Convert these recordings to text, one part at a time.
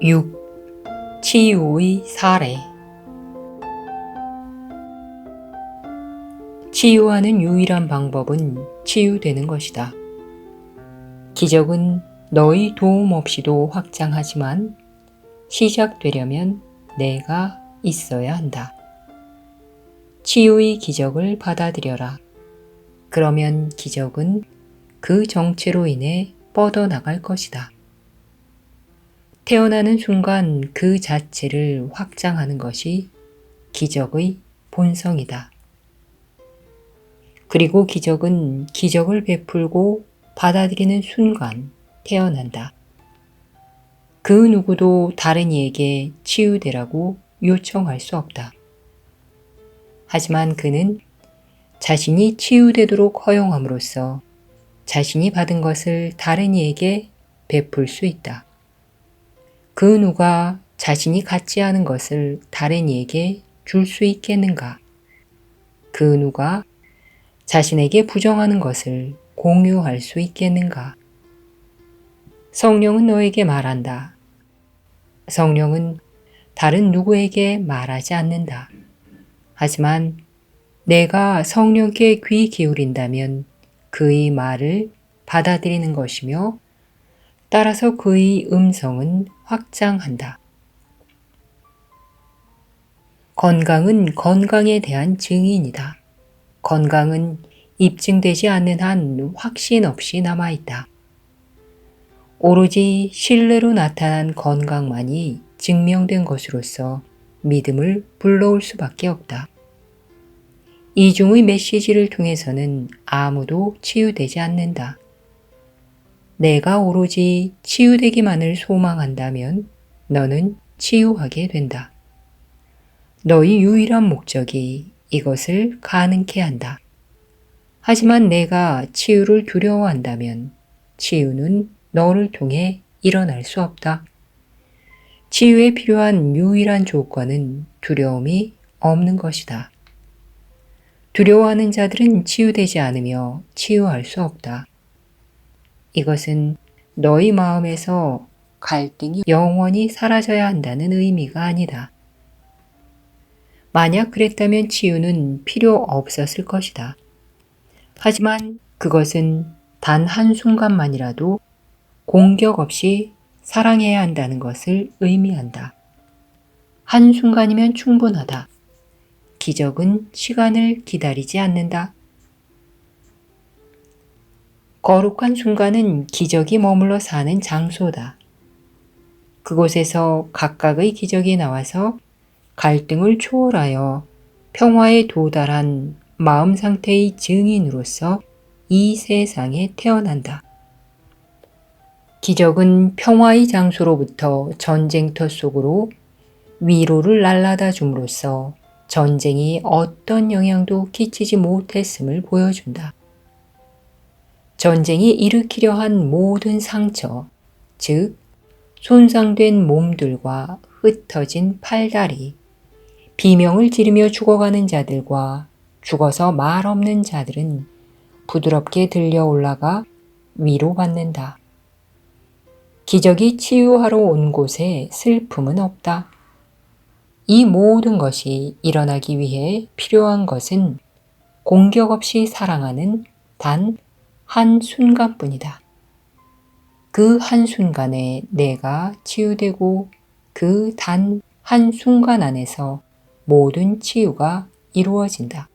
6. 치유의 사례. 치유하는 유일한 방법은 치유되는 것이다. 기적은 너의 도움 없이도 확장하지만 시작되려면 내가 있어야 한다. 치유의 기적을 받아들여라. 그러면 기적은 그 정체로 인해 뻗어나갈 것이다. 태어나는 순간 그 자체를 확장하는 것이 기적의 본성이다. 그리고 기적은 기적을 베풀고 받아들이는 순간 태어난다. 그 누구도 다른 이에게 치유되라고 요청할 수 없다. 하지만 그는 자신이 치유되도록 허용함으로써 자신이 받은 것을 다른 이에게 베풀 수 있다. 그 누가 자신이 갖지 않은 것을 다른 이에게 줄 수 있겠는가? 그 누가 자신에게 부정하는 것을 공유할 수 있겠는가? 성령은 너에게 말한다. 성령은 다른 누구에게 말하지 않는다. 하지만 내가 성령께 귀 기울인다면 그의 말을 받아들이는 것이며 따라서 그의 음성은 확장한다. 건강은 건강에 대한 증인이다. 건강은 입증되지 않는 한 확신 없이 남아있다. 오로지 신뢰로 나타난 건강만이 증명된 것으로서 믿음을 불러올 수밖에 없다. 이중의 메시지를 통해서는 아무도 치유되지 않는다. 내가 오로지 치유되기만을 소망한다면 너는 치유하게 된다. 너의 유일한 목적이 이것을 가능케 한다. 하지만 내가 치유를 두려워한다면 치유는 너를 통해 일어날 수 없다. 치유에 필요한 유일한 조건은 두려움이 없는 것이다. 두려워하는 자들은 치유되지 않으며 치유할 수 없다. 이것은 너희 마음에서 갈등이 영원히 사라져야 한다는 의미가 아니다. 만약 그랬다면 치유는 필요 없었을 것이다. 하지만 그것은 단 한순간만이라도 공격 없이 사랑해야 한다는 것을 의미한다. 한순간이면 충분하다. 기적은 시간을 기다리지 않는다. 거룩한 순간은 기적이 머물러 사는 장소다. 그곳에서 각각의 기적이 나와서 갈등을 초월하여 평화에 도달한 마음 상태의 증인으로서 이 세상에 태어난다. 기적은 평화의 장소로부터 전쟁터 속으로 위로를 날라다 줌으로써 전쟁이 어떤 영향도 끼치지 못했음을 보여준다. 전쟁이 일으키려 한 모든 상처, 즉 손상된 몸들과 흩어진 팔다리, 비명을 지르며 죽어가는 자들과 죽어서 말 없는 자들은 부드럽게 들려 올라가 위로받는다. 기적이 치유하러 온 곳에 슬픔은 없다. 이 모든 것이 일어나기 위해 필요한 것은 공격 없이 사랑하는 단 한 순간뿐이다. 그 한순간에 내가 치유되고 그 단 한순간 안에서 모든 치유가 이루어진다.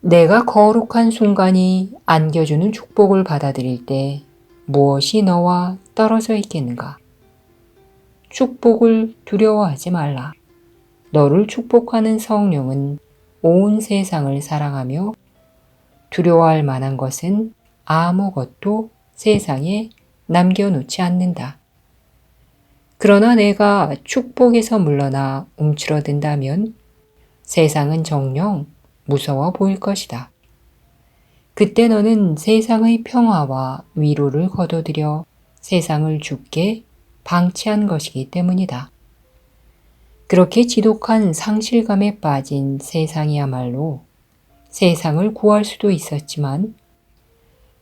내가 거룩한 순간이 안겨주는 축복을 받아들일 때 무엇이 너와 떨어져 있겠는가? 축복을 두려워하지 말라. 너를 축복하는 성령은 온 세상을 사랑하며 두려워할 만한 것은 아무것도 세상에 남겨놓지 않는다. 그러나 내가 축복에서 물러나 움츠러든다면 세상은 정녕 무서워 보일 것이다. 그때 너는 세상의 평화와 위로를 거둬들여 세상을 죽게 방치한 것이기 때문이다. 그렇게 지독한 상실감에 빠진 세상이야말로 세상을 구할 수도 있었지만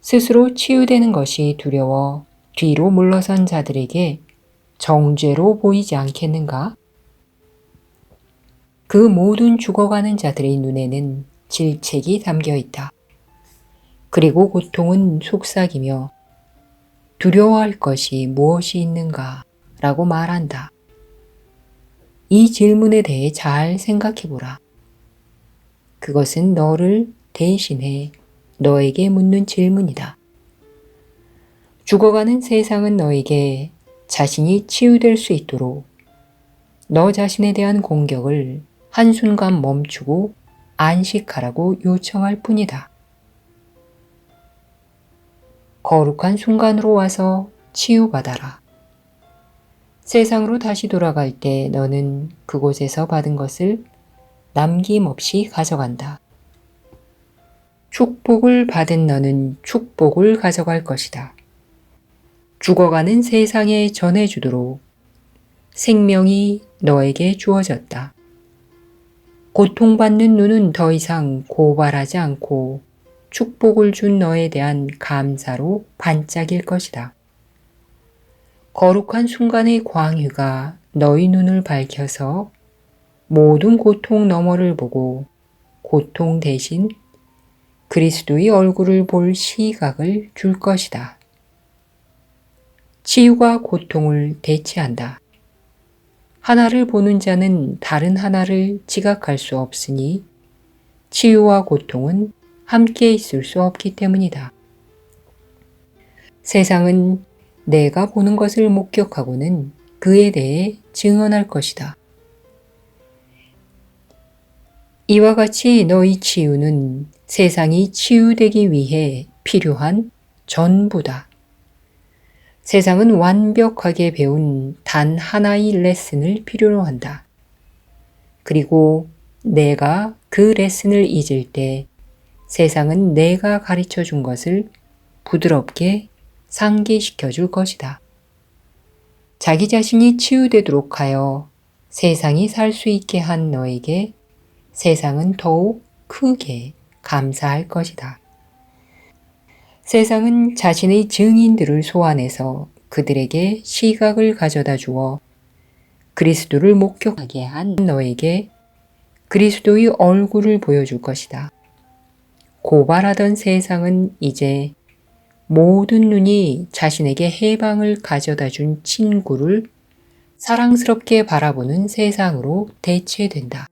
스스로 치유되는 것이 두려워 뒤로 물러선 자들에게 정죄로 보이지 않겠는가? 그 모든 죽어가는 자들의 눈에는 질책이 담겨 있다. 그리고 고통은 속삭이며 두려워할 것이 무엇이 있는가? 라고 말한다. 이 질문에 대해 잘 생각해보라. 그것은 너를 대신해 너에게 묻는 질문이다. 죽어가는 세상은 너에게 자신이 치유될 수 있도록 너 자신에 대한 공격을 한순간 멈추고 안식하라고 요청할 뿐이다. 거룩한 순간으로 와서 치유받아라. 세상으로 다시 돌아갈 때 너는 그곳에서 받은 것을 남김없이 가져간다. 축복을 받은 너는 축복을 가져갈 것이다. 죽어가는 세상에 전해주도록 생명이 너에게 주어졌다. 고통받는 눈은 더 이상 고발하지 않고 축복을 준 너에 대한 감사로 반짝일 것이다. 거룩한 순간의 광유가 너희 눈을 밝혀서 모든 고통 너머를 보고 고통 대신 그리스도의 얼굴을 볼 시각을 줄 것이다. 치유가 고통을 대체한다. 하나를 보는 자는 다른 하나를 지각할 수 없으니 치유와 고통은 함께 있을 수 없기 때문이다. 세상은 내가 보는 것을 목격하고는 그에 대해 증언할 것이다. 이와 같이 너희 치유는 세상이 치유되기 위해 필요한 전부다. 세상은 완벽하게 배운 단 하나의 레슨을 필요로 한다. 그리고 내가 그 레슨을 잊을 때 세상은 내가 가르쳐 준 것을 부드럽게 상기시켜 줄 것이다. 자기 자신이 치유되도록 하여 세상이 살 수 있게 한 너에게 세상은 더욱 크게 감사할 것이다. 세상은 자신의 증인들을 소환해서 그들에게 시각을 가져다 주어 그리스도를 목격하게 한 너에게 그리스도의 얼굴을 보여줄 것이다. 고발하던 세상은 이제 모든 눈이 자신에게 해방을 가져다 준 친구를 사랑스럽게 바라보는 세상으로 대체된다.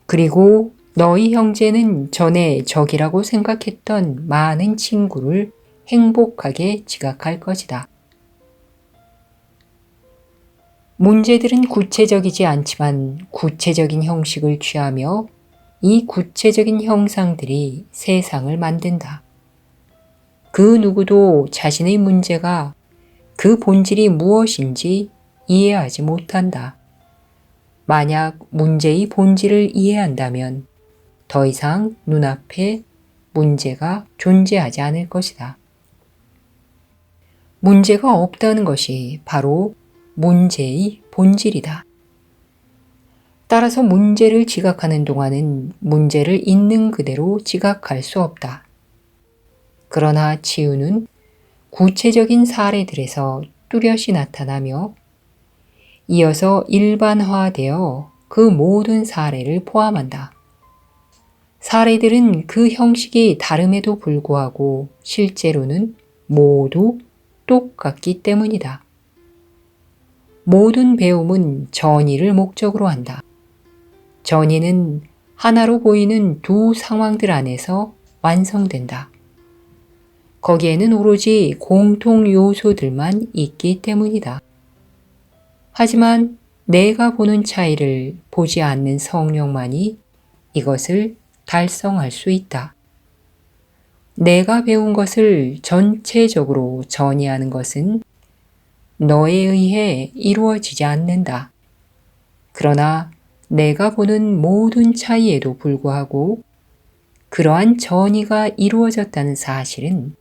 그리고 너희 형제는 전에 적이라고 생각했던 많은 친구를 행복하게 지각할 것이다. 문제들은 구체적이지 않지만 구체적인 형식을 취하며 이 구체적인 형상들이 세상을 만든다. 그 누구도 자신의 문제가 그 본질이 무엇인지 이해하지 못한다. 만약 문제의 본질을 이해한다면 더 이상 눈앞에 문제가 존재하지 않을 것이다. 문제가 없다는 것이 바로 문제의 본질이다. 따라서 문제를 지각하는 동안은 문제를 있는 그대로 지각할 수 없다. 그러나 치유는 구체적인 사례들에서 뚜렷이 나타나며 이어서 일반화되어 그 모든 사례를 포함한다. 사례들은 그 형식이 다름에도 불구하고 실제로는 모두 똑같기 때문이다. 모든 배움은 전이를 목적으로 한다. 전이는 하나로 보이는 두 상황들 안에서 완성된다. 거기에는 오로지 공통 요소들만 있기 때문이다. 하지만 내가 보는 차이를 보지 않는 성령만이 이것을 달성할 수 있다. 내가 배운 것을 전체적으로 전이하는 것은 너에 의해 이루어지지 않는다. 그러나 내가 보는 모든 차이에도 불구하고 그러한 전이가 이루어졌다는 사실은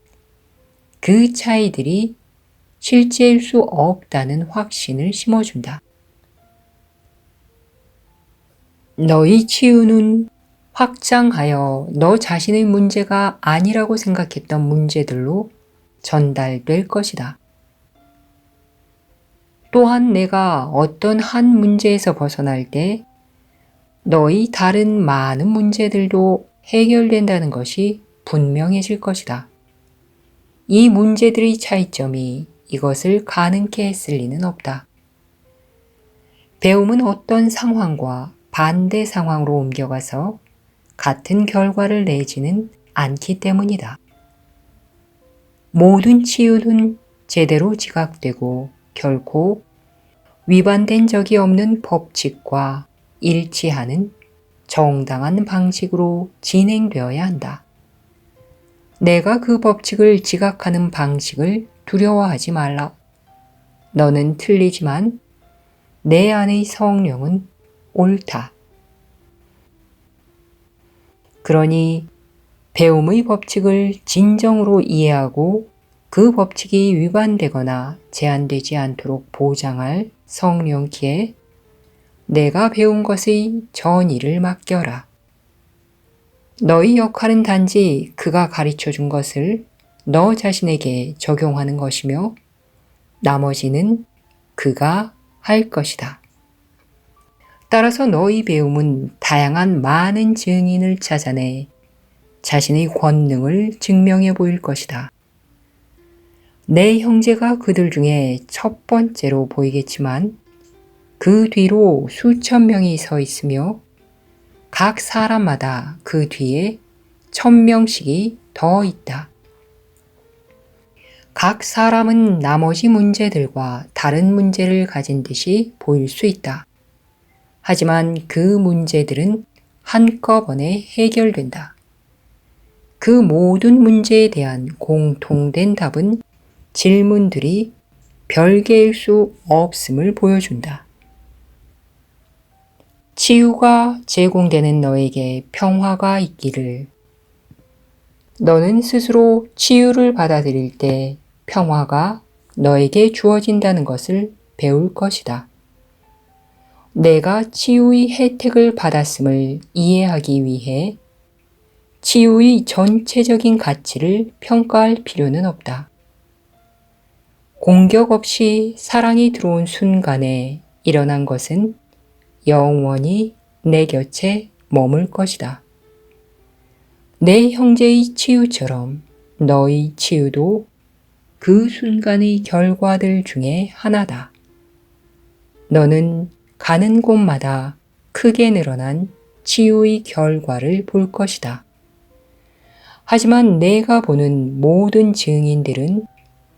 그 차이들이 실제일 수 없다는 확신을 심어준다. 너의 치유는 확장하여 너 자신의 문제가 아니라고 생각했던 문제들로 전달될 것이다. 또한 내가 어떤 한 문제에서 벗어날 때 너희 다른 많은 문제들도 해결된다는 것이 분명해질 것이다. 이 문제들의 차이점이 이것을 가능케 했을 리는 없다. 배움은 어떤 상황과 반대 상황으로 옮겨가서 같은 결과를 내지는 않기 때문이다. 모든 치유는 제대로 지각되고 결코 위반된 적이 없는 법칙과 일치하는 정당한 방식으로 진행되어야 한다. 내가 그 법칙을 지각하는 방식을 두려워하지 말라. 너는 틀리지만 내 안의 성령은 옳다. 그러니 배움의 법칙을 진정으로 이해하고 그 법칙이 위반되거나 제한되지 않도록 보장할 성령께 내가 배운 것의 전의를 맡겨라. 너의 역할은 단지 그가 가르쳐 준 것을 너 자신에게 적용하는 것이며 나머지는 그가 할 것이다. 따라서 너의 배움은 다양한 많은 증인을 찾아내 자신의 권능을 증명해 보일 것이다. 내 형제가 그들 중에 첫 번째로 보이겠지만 그 뒤로 수천 명이 서 있으며 각 사람마다 그 뒤에 1000명씩이 더 있다. 각 사람은 나머지 문제들과 다른 문제를 가진 듯이 보일 수 있다. 하지만 그 문제들은 한꺼번에 해결된다. 그 모든 문제에 대한 공통된 답은 질문들이 별개일 수 없음을 보여준다. 치유가 제공되는 너에게 평화가 있기를. 너는 스스로 치유를 받아들일 때 평화가 너에게 주어진다는 것을 배울 것이다. 내가 치유의 혜택을 받았음을 이해하기 위해 치유의 전체적인 가치를 평가할 필요는 없다. 공격 없이 사랑이 들어온 순간에 일어난 것은 영원히 내 곁에 머물 것이다. 내 형제의 치유처럼 너의 치유도 그 순간의 결과들 중에 하나다. 너는 가는 곳마다 크게 늘어난 치유의 결과를 볼 것이다. 하지만 내가 보는 모든 증인들은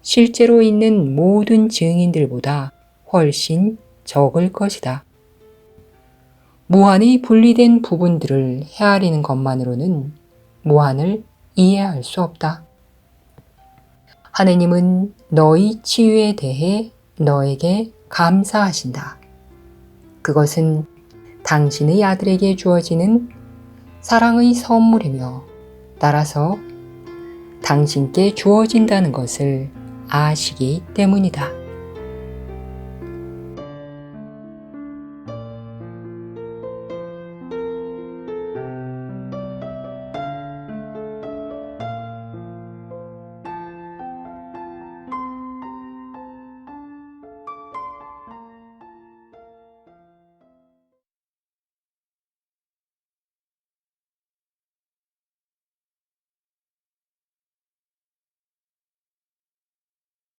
실제로 있는 모든 증인들보다 훨씬 적을 것이다. 무한히 분리된 부분들을 헤아리는 것만으로는 무한을 이해할 수 없다. 하느님은 너의 치유에 대해 너에게 감사하신다. 그것은 당신의 아들에게 주어지는 사랑의 선물이며 따라서 당신께 주어진다는 것을 아시기 때문이다.